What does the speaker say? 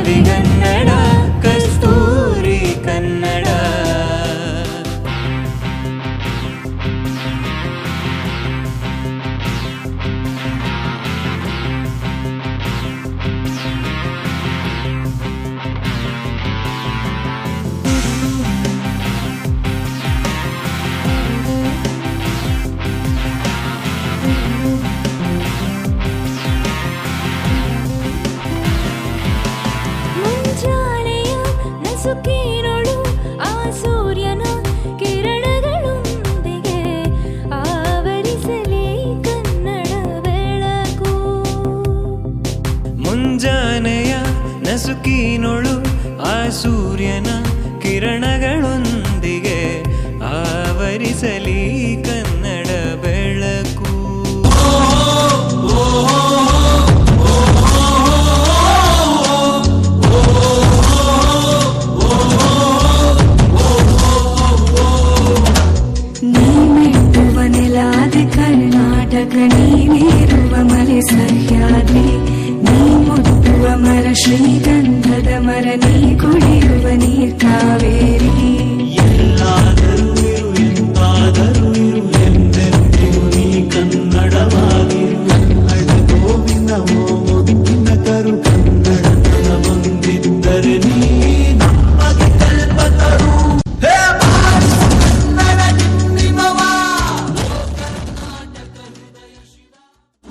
ಸವಿಗನ್ನಡ ಕಸ್ತೂರಿ ಕನ್ನಡ. ಸುಖೀನೊಳು ಆ ಸೂರ್ಯನ ಕಿರಣಗಳೊಂದಿಗೆ ಆವರಿಸಲಿ ಕನ್ನಡ ಬೆಳಕು. ಮುಂಜಾನೆಯ ನಸುಕಿನೊಳು ಆ ಸೂರ್ಯನ ಕಿರಣಗಳೊಂದಿಗೆ ಆವರಿಸಲಿ ಕನ್ನಡ ಬೆಳಕು. ಕರ್ನಾಟಕ ನೀನಿರುವ ಮಲೆ ಸಹ್ಯಾದ್ರಿ, ನೀ ಮುಟ್ಟುವ ಮರ ಶ್ರೀಗಂಧದ ಮರ, ನೀ ಕುಡಿಯುವ ನೀರ್ ಕಾವೇರಿ.